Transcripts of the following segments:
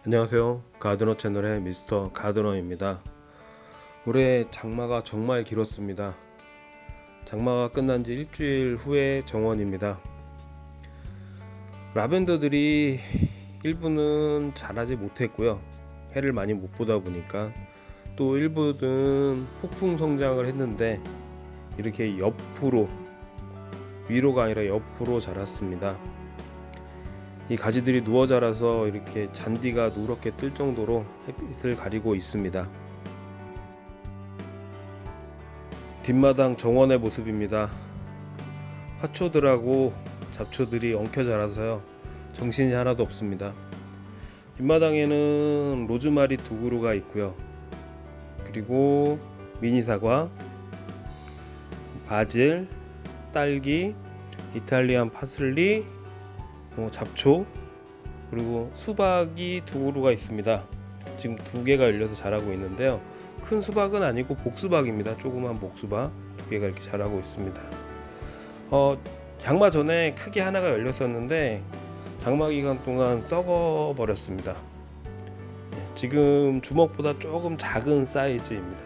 안녕하세요. 가드너 채널의 미스터 가드너입니다. 올해 장마가 정말 길었습니다. 장마가 끝난 지 일주일 후의 정원입니다. 라벤더들이 일부는 자라지 못했고요. 해를 많이 못 보다 보니까 또 일부는 폭풍 성장을 했는데 이렇게 옆으로, 위로가 아니라 옆으로 자랐습니다. 이 가지들이 누워 자라서 이렇게 잔디가 누렇게 뜰 정도로 햇빛을 가리고 있습니다. 뒷마당 정원의 모습입니다. 화초들하고 잡초들이 엉켜 자라서요, 정신이 하나도 없습니다. 뒷마당에는 로즈마리 2그루가 있고요. 그리고 미니사과, 바질, 딸기, 이탈리안 파슬리, 잡초, 그리고 수박이 2그루가 있습니다. 지금 2개가 열려서 자라고 있는데요, 큰 수박은 아니고 복수박입니다. 조그만 복수박 2개가 이렇게 자라고 있습니다. 장마 전에 크게 하나가 열렸었는데 장마 기간 동안 썩어 버렸습니다. 지금 주먹보다 조금 작은 사이즈입니다.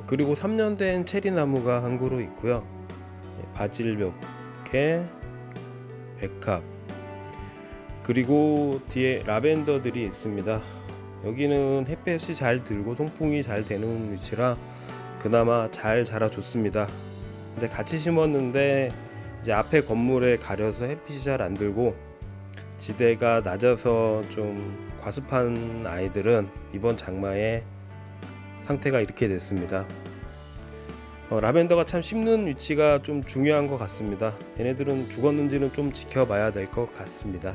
그리고 3년 된 체리나무가 한 그루 있고요. 바질 몇 개, 백합, 그리고 뒤에 라벤더들이 있습니다. 여기는 햇볕이 잘 들고 통풍이 잘 되는 위치라 그나마 잘 자라줬습니다. 근데 같이 심었는데 이제 앞에 건물에 가려서 햇빛이 잘 안 들고 지대가 낮아서 좀 과습한 아이들은 이번 장마에 상태가 이렇게 됐습니다. 라벤더가 참 심는 위치가 좀 중요한 것 같습니다. 얘네들은 죽었는지는 좀 지켜봐야 될 것 같습니다.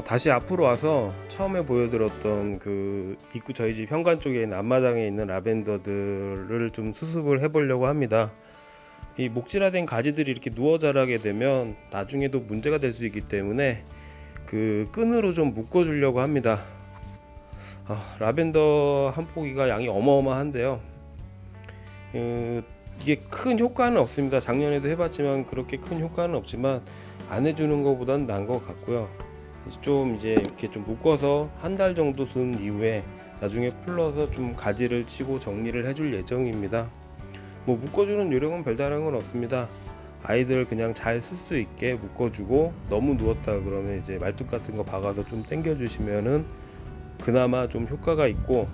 다시 앞으로 와서 처음에 보여드렸던 그 입구, 저희 집 현관 쪽에 있는 앞마당에 있는 라벤더들을 좀 수습을 해보려고 합니다. 이 목질화된 가지들이 이렇게 누워 자라게 되면 나중에도 문제가 될 수 있기 때문에 그 끈으로 좀 묶어 주려고 합니다. 라벤더 한 포기가 양이 어마어마한데요, 이게 큰 효과는 없습니다. 작년에도 해봤지만 그렇게 큰 효과는 없지만 안 해주는 것보다는 나은 것 같고요. 좀 이제 이렇게 좀 묶어서 한 달 정도 둔 이후에 나중에 풀러서 좀 가지를 치고 정리를 해줄 예정입니다. 뭐 묶어주는 요령은 별다른 건 없습니다. 아이들 그냥 잘 쓸 수 있게 묶어주고, 너무 누웠다 그러면 이제 말뚝 같은 거 박아서 좀 당겨 주시면은 그나마 좀 효과가 있고,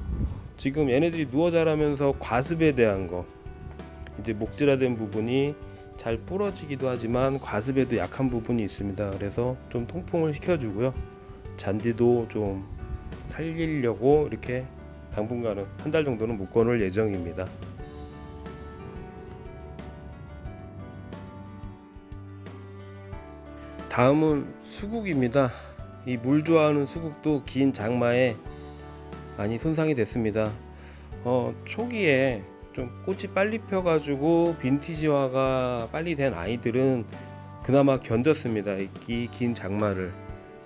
지금 얘네들이 누워 자라면서 과습에 대한 거, 이제 목질화된 부분이 잘 부러지기도 하지만 과습에도 약한 부분이 있습니다. 그래서 좀 통풍을 시켜주고요, 잔디도 좀 살리려고 이렇게 당분간은 한 달 정도는 묶어 놓을 예정입니다. 다음은 수국입니다. 이 물 좋아하는 수국도 긴 장마에 많이 손상이 됐습니다. 초기에 좀 꽃이 빨리 펴가지고 빈티지화가 빨리 된 아이들은 그나마 견뎠습니다, 이 긴 장마를.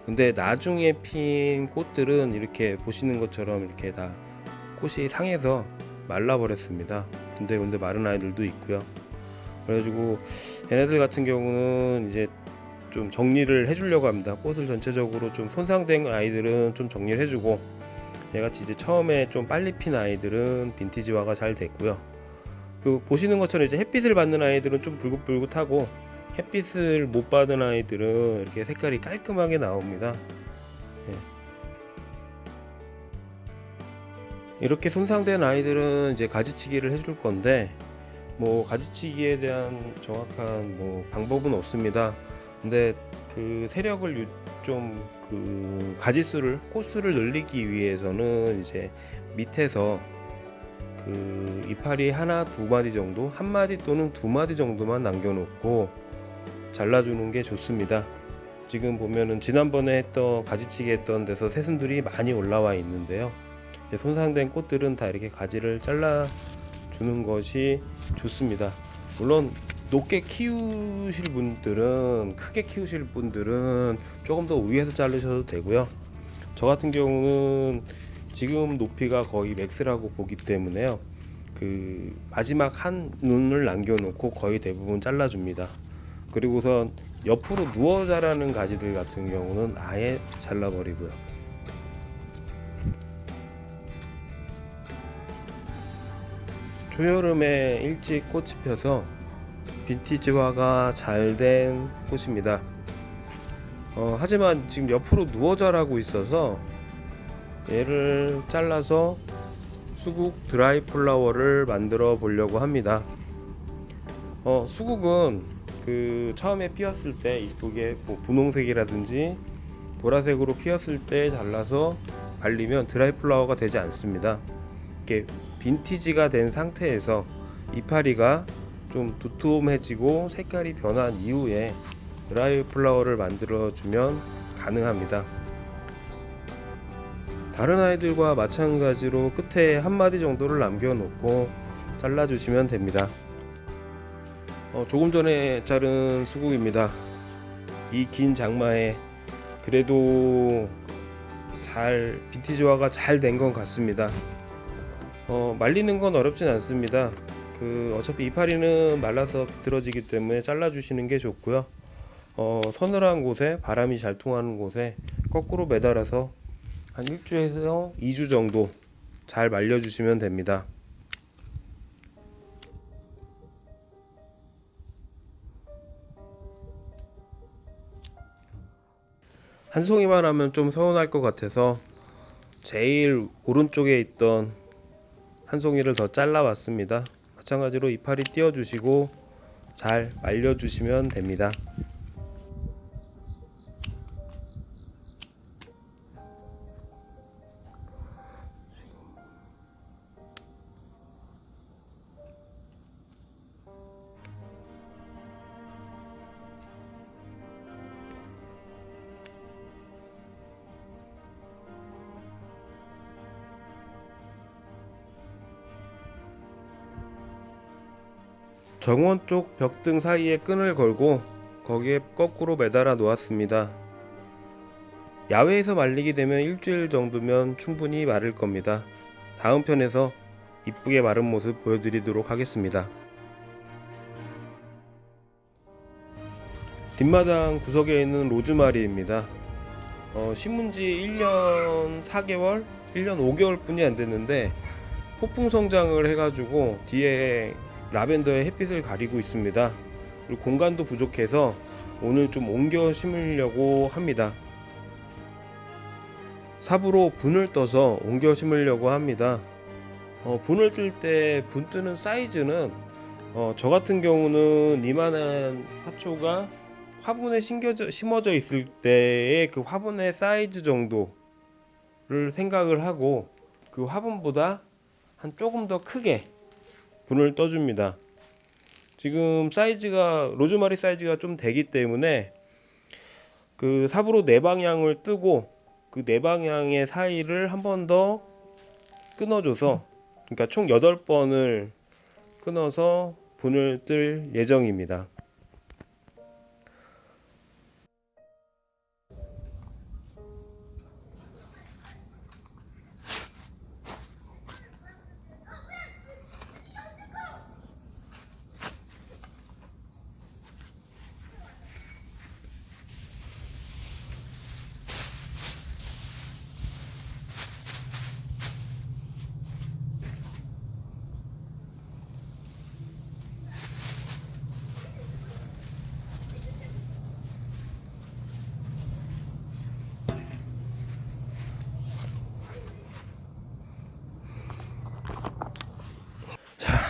근데 나중에 핀 꽃들은 이렇게 보시는 것처럼 이렇게 다 꽃이 상해서 말라버렸습니다. 근데 마른 아이들도 있고요. 그래가지고 얘네들 같은 경우는 이제 좀 정리를 해주려고 합니다. 꽃을 전체적으로 좀 손상된 아이들은 좀 정리를 해주고, 얘같이 이제 처음에 좀 빨리 핀 아이들은 빈티지화가 잘 됐고요. 그 보시는 것처럼 이제 햇빛을 받는 아이들은 좀 불긋불긋하고, 햇빛을 못 받은 아이들은 이렇게 색깔이 깔끔하게 나옵니다. 이렇게 손상된 아이들은 이제 가지치기를 해줄 건데, 뭐 가지치기에 대한 정확한 뭐 방법은 없습니다. 근데 그 세력을 좀 그 가지수를, 꽃수를 늘리기 위해서는 이제 밑에서 그 이파리 하나 두 마디 정도, 한 마디 또는 두 마디 정도만 남겨놓고 잘라주는 게 좋습니다. 지금 보면은 지난번에 했던 가지치기 했던 데서 새순들이 많이 올라와 있는데요, 손상된 꽃들은 다 이렇게 가지를 잘라 주는 것이 좋습니다. 물론 높게 키우실 분들은, 크게 키우실 분들은 조금 더 위에서 자르셔도 되고요. 저 같은 경우는 지금 높이가 거의 맥스라고 보기 때문에요. 그 마지막 한 눈을 남겨놓고 거의 대부분 잘라줍니다. 그리고선 옆으로 누워 자라는 가지들 같은 경우는 아예 잘라버리고요. 초여름에 일찍 꽃이 펴서 빈티지화가 잘 된 꽃입니다. 하지만 지금 옆으로 누워 자라고 있어서 얘를 잘라서 수국 드라이 플라워를 만들어 보려고 합니다. 수국은 그 처음에 피었을 때 이쁘게 뭐 분홍색이라든지 보라색으로 피었을 때 잘라서 말리면 드라이 플라워가 되지 않습니다. 이렇게 빈티지가 된 상태에서 이파리가 좀 두툼해지고 색깔이 변한 이후에 드라이 플라워를 만들어 주면 가능합니다. 다른 아이들과 마찬가지로 끝에 한 마디 정도를 남겨 놓고 잘라 주시면 됩니다. 조금 전에 자른 수국입니다. 이 긴 장마에 그래도 잘 빈티지화가 잘 된 것 같습니다. 말리는 건 어렵진 않습니다. 어차피 이파리는 말라서 비틀어지기 때문에 잘라 주시는 게 좋고요. 서늘한 곳에 바람이 잘 통하는 곳에 거꾸로 매달아서 한 1주에서 2주 정도 잘 말려 주시면 됩니다. 한 송이만 하면 좀 서운할 것 같아서 제일 오른쪽에 있던 한 송이를 더 잘라 왔습니다. 마찬가지로 이파리 띄워 주시고 잘 말려 주시면 됩니다. 정원 쪽 벽등 사이에 끈을 걸고 거기에 거꾸로 매달아 놓았습니다. 야외에서 말리게 되면 일주일 정도면 충분히 마를 겁니다. 다음 편에서 이쁘게 마른 모습 보여드리도록 하겠습니다. 뒷마당 구석에 있는 로즈마리입니다. 심은 지 1년 4개월, 1년 5개월 뿐이 안 됐는데 폭풍 성장을 해가지고 뒤에 라벤더의 햇빛을 가리고 있습니다. 그리고 공간도 부족해서 오늘 좀 옮겨 심으려고 합니다. 삽으로 분을 떠서 옮겨 심으려고 합니다. 분을 뜰 때 분 뜨는 사이즈는 저 같은 경우는 이만한 화초가 화분에 심어져 있을 때의 그 화분의 사이즈 정도를 생각을 하고 그 화분보다 한 조금 더 크게 분을 떠줍니다. 지금 사이즈가 로즈마리 사이즈가 좀 되기 때문에 그 삽으로 네 방향을 뜨고 그 네 방향의 사이를 한 번 더 끊어줘서, 그러니까 총 8번을 끊어서 분을 뜰 예정입니다.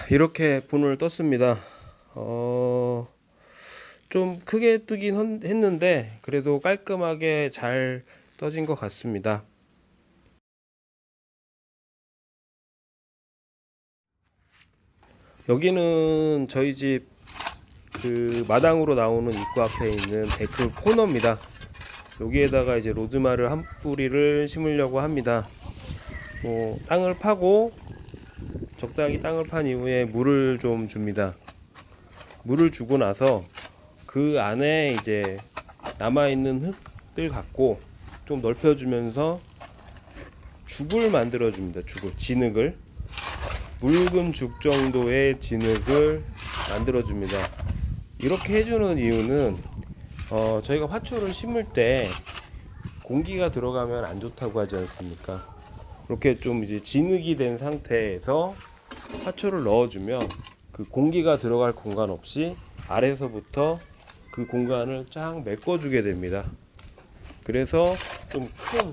이렇게 분을 떴습니다. 좀 크게 뜨긴 했는데 그래도 깔끔하게 잘 떠진 것 같습니다. 여기는 저희 집 그 마당으로 나오는 입구 앞에 있는 데크 코너입니다. 여기에다가 이제 로즈마리 한 뿌리를 심으려고 합니다. 땅을 파고 적당히 땅을 판 이후에 물을 좀 줍니다. 물을 주고 나서 그 안에 이제 남아있는 흙들 갖고 좀 넓혀주면서 죽을 만들어 줍니다. 죽을, 진흙을, 묽은 죽 정도의 진흙을 만들어 줍니다. 이렇게 해주는 이유는 저희가 화초를 심을 때 공기가 들어가면 안 좋다고 하지 않습니까? 이렇게 좀 이제 진흙이 된 상태에서 화초를 넣어주면 그 공기가 들어갈 공간 없이 아래서부터 그 공간을 쫙 메꿔주게 됩니다. 그래서 좀 큰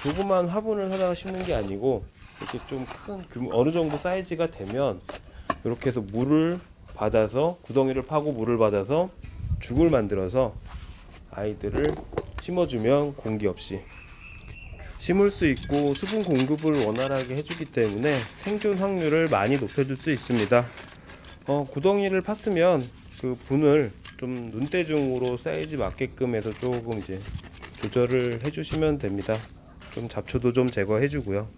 조그만 화분을 사다가 심는 게 아니고 이렇게 좀 큰 어느 정도 사이즈가 되면 이렇게 해서 물을 받아서 구덩이를 파고 물을 받아서 죽을 만들어서 아이들을 심어주면 공기 없이 심을 수 있고 수분 공급을 원활하게 해주기 때문에 생존 확률을 많이 높여줄 수 있습니다. 구덩이를 팠으면 그 분을 좀 눈대중으로 사이즈 맞게끔 해서 조금 이제 조절을 해주시면 됩니다. 좀 잡초도 좀 제거해 주고요.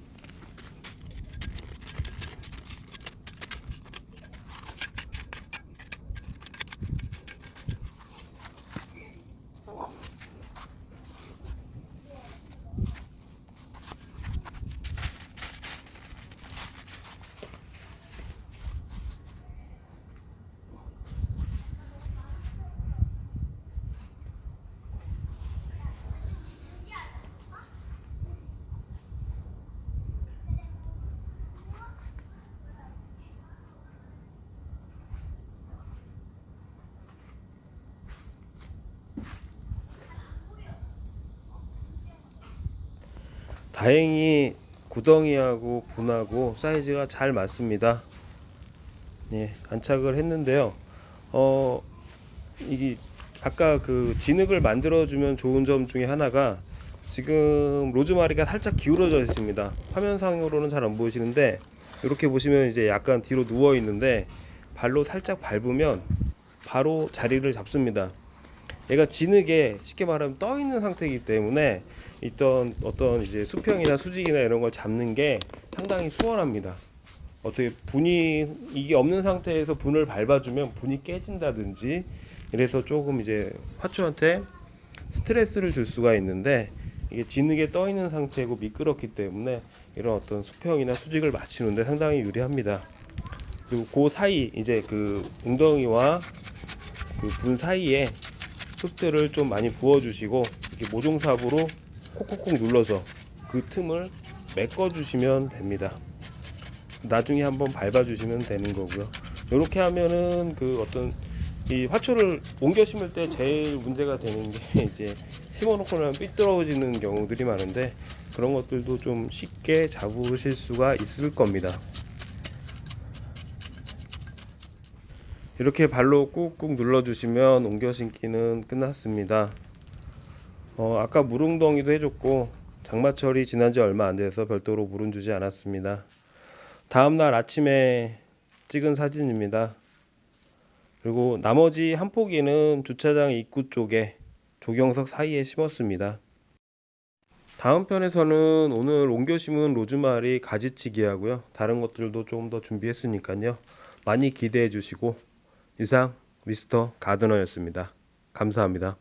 다행히 구덩이하고 분하고 사이즈가 잘 맞습니다. 예, 안착을 했는데요. 이게 아까 그 진흙을 만들어주면 좋은 점 중에 하나가 지금 로즈마리가 살짝 기울어져 있습니다. 화면상으로는 잘 안 보이시는데 이렇게 보시면 이제 약간 뒤로 누워 있는데 발로 살짝 밟으면 바로 자리를 잡습니다. 얘가 진흙에 쉽게 말하면 떠 있는 상태이기 때문에 있던 어떤 이제 수평이나 수직이나 이런 걸 잡는 게 상당히 수월합니다. 어떻게 분이 이게 없는 상태에서 분을 밟아주면 분이 깨진다든지 이래서 조금 이제 화초한테 스트레스를 줄 수가 있는데 이게 진흙에 떠 있는 상태고 미끄럽기 때문에 이런 어떤 수평이나 수직을 맞추는데 상당히 유리합니다. 그리고 그 사이 이제 그 웅덩이와 그 분 사이에 흙들을 좀 많이 부어주시고 이렇게 모종삽으로 콕콕콕 눌러서 그 틈을 메꿔주시면 됩니다. 나중에 한번 밟아주시면 되는 거고요. 이렇게 하면은 그 어떤 이 화초를 옮겨 심을 때 제일 문제가 되는 게 이제 심어놓고 나면 삐뚤어지는 경우들이 많은데 그런 것들도 좀 쉽게 잡으실 수가 있을 겁니다. 이렇게 발로 꾹꾹 눌러주시면 옮겨 심기는 끝났습니다. 아까 물웅덩이도 해줬고 장마철이 지난 지 얼마 안 돼서 별도로 물은 주지 않았습니다. 다음날 아침에 찍은 사진입니다. 그리고 나머지 한 포기는 주차장 입구 쪽에 조경석 사이에 심었습니다. 다음 편에서는 오늘 옮겨 심은 로즈마리 가지치기 하고요. 다른 것들도 조금 더 준비했으니까요. 많이 기대해 주시고 이상 미스터 가드너였습니다. 감사합니다.